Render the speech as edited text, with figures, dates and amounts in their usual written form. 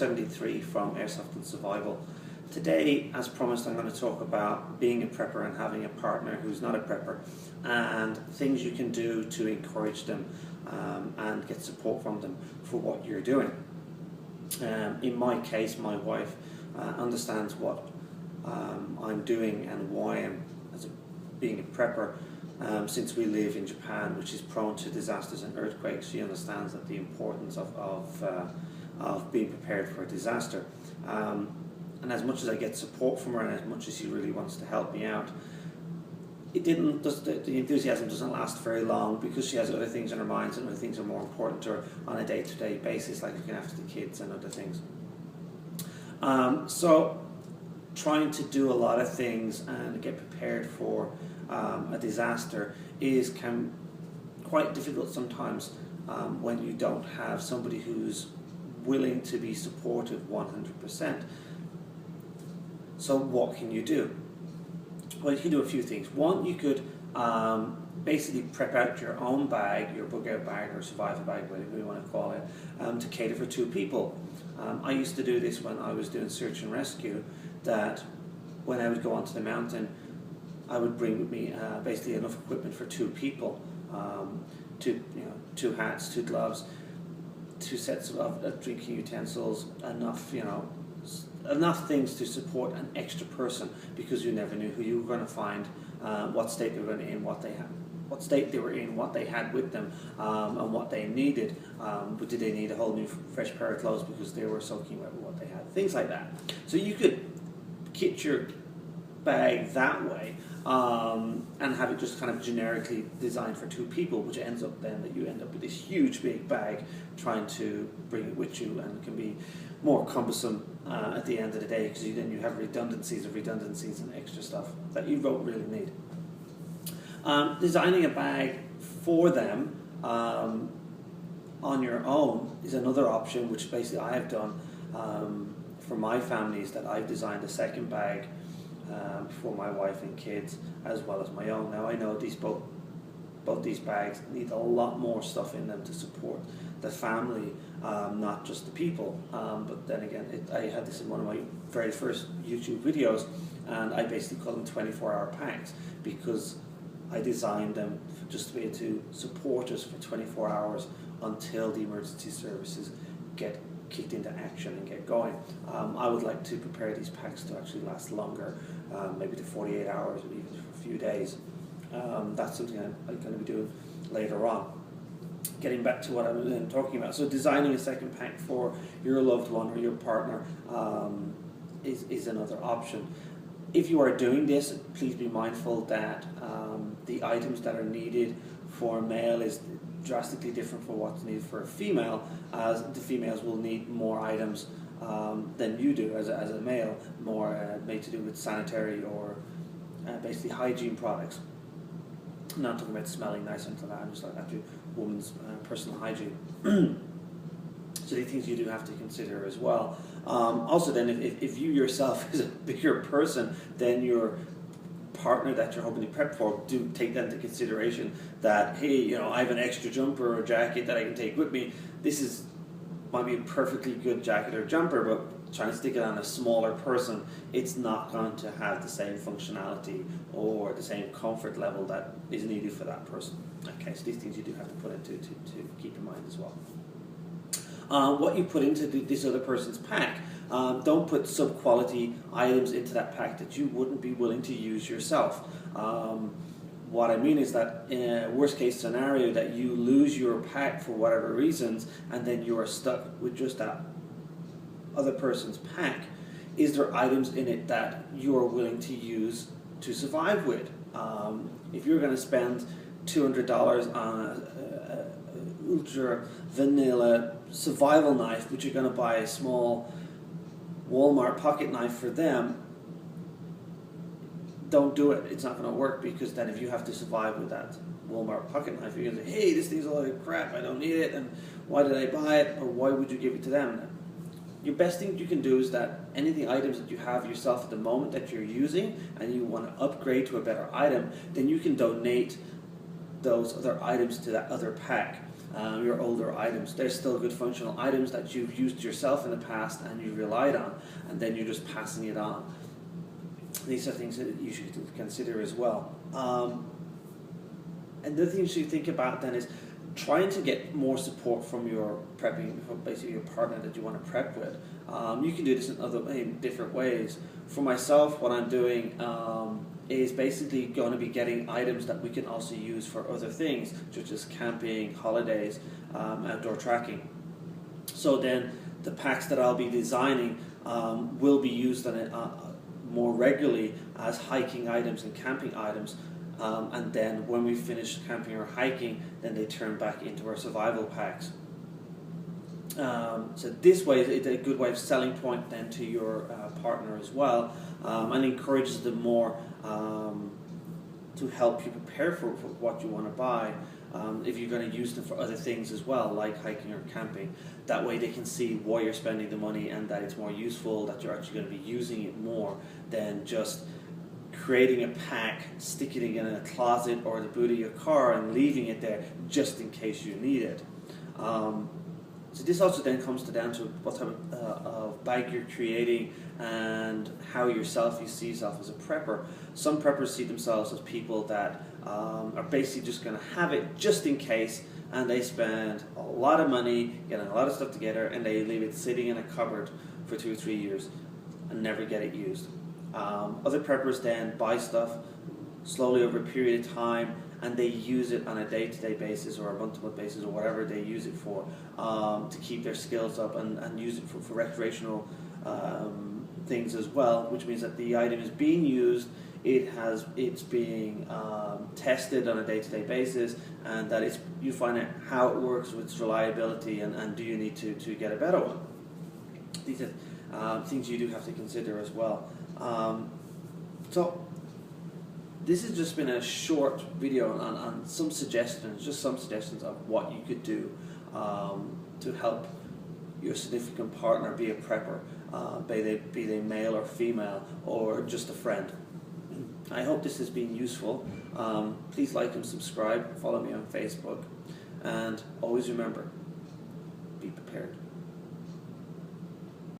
73 from AIRSOFT and Survival. Today, as promised, I'm going to talk about being a prepper and having a partner who's not a prepper, and things you can do to encourage them and get support from them for what you're doing. In my case, my wife understands what I'm doing and why I'm being a prepper. Since we live in Japan, which is prone to disasters and earthquakes, she understands that the importance of being prepared for a disaster. And as much as I get support from her, and as much as she really wants to help me out, the enthusiasm doesn't last very long, because she has other things in her mind, and other things are more important to her on a day-to-day basis, like looking after the kids and other things. So trying to do a lot of things and get prepared for a disaster can quite difficult sometimes when you don't have somebody who's willing to be supportive 100%. So what can you do? Well, you can do a few things. One, you could basically prep out your own bag, your bug out bag or survival bag, whatever you want to call it, to cater for 2 people. I used to do this when I was doing search and rescue, that when I would go onto the mountain, I would bring with me basically enough equipment for 2 people, 2 hats, 2 gloves, 2 sets of drinking utensils, enough things to support an extra person, because you never knew who you were going to find, what state they were in, what state they were in, what they had with them, and what they needed. But did they need a whole new fresh pair of clothes because they were soaking wet with what they had? Things like that. So you could kit your bag that way, and have it just kind of generically designed for 2 people, which ends up then that you end up with this huge big bag trying to bring it with you, and can be more cumbersome at the end of the day, because then you have redundancies and extra stuff that you don't really need. Designing a bag for them on your own is another option, which basically I have done for my families, that I've designed a second bag for my wife and kids, as well as my own. Now I know both these bags need a lot more stuff in them to support the family, not just the people. But then again, I had this in one of my very first YouTube videos, and I basically call them 24-hour packs, because I designed them just to be able to support us for 24 hours until the emergency services get kicked into action and get going. I would like to prepare these packs to actually last longer, maybe to 48 hours or even for a few days. That's something I'm going to be doing later on. Getting back to what I was talking about, so designing a second pack for your loved one or your partner is another option. If you are doing this, please be mindful that the items that are needed for a male is drastically different for what's needed for a female, as the females will need more items than you do as a male, more made to do with sanitary or basically hygiene products. I'm not talking about smelling nice and that, I'm just like after woman's personal hygiene. So these things you do have to consider as well. Also then, if you yourself is a bigger person than your partner that you're hoping to prep for, do take that into consideration, that hey, I have an extra jumper or jacket that I can take with me. This might be a perfectly good jacket or jumper, but trying to stick it on a smaller person, it's not going to have the same functionality or the same comfort level that is needed for that person. Okay, so these things you do have to put into to keep in mind as well. What you put into this other person's pack, don't put sub-quality items into that pack that you wouldn't be willing to use yourself. What I mean is that in a worst case scenario, that you lose your pack for whatever reasons, and then you are stuck with just that other person's pack. Is there items in it that you are willing to use to survive with? If you're going to spend $200 on a ultra vanilla survival knife, but you're going to buy a small Walmart pocket knife for them, don't do it. It's not going to work, because then if you have to survive with that Walmart pocket knife, you're going to say, hey, this thing's a lot of crap, I don't need it, and why did I buy it, or why would you give it to them? Your best thing you can do is that anything items that you have yourself at the moment that you're using and you want to upgrade to a better item, then you can donate those other items to that other pack. your older items. They're still good functional items that you've used yourself in the past and you relied on, and then you're just passing it on. These are things that you should consider as well. And the other thing you should think about then is trying to get more support from your prepping, from basically your partner that you want to prep with. You can do this in different ways. For myself, what I'm doing is basically going to be getting items that we can also use for other things, such as camping, holidays, outdoor tracking. So then the packs that I'll be designing will be used on it more regularly as hiking items and camping items. And then when we finish camping or hiking, then they turn back into our survival packs. So this way, it's a good way of selling point then to your partner as well, and encourages them more to help you prepare for what you want to buy. If you're going to use them for other things as well, like hiking or camping, that way they can see why you're spending the money and that it's more useful, that you're actually going to be using it more than just creating a pack, sticking it in a closet or the boot of your car and leaving it there just in case you need it. So this also then comes down to what type of bag you're creating and how you see yourself as a prepper. Some preppers see themselves as people that are basically just going to have it just in case, and they spend a lot of money getting a lot of stuff together and they leave it sitting in a cupboard for 2 or 3 years and never get it used. Other preppers then buy stuff slowly over a period of time, and they use it on a day-to-day basis or a month-to-month basis or whatever they use it for, to keep their skills up and use it for recreational things as well, which means that the item is being used, it's being tested on a day-to-day basis, and that you find out how it works with its reliability, and do you need to get a better one. These are things you do have to consider as well. So this has just been a short video on some suggestions, of what you could do to help your significant partner be a prepper, be they male or female or just a friend. I hope this has been useful. Please like and subscribe, follow me on Facebook, and always remember, be prepared.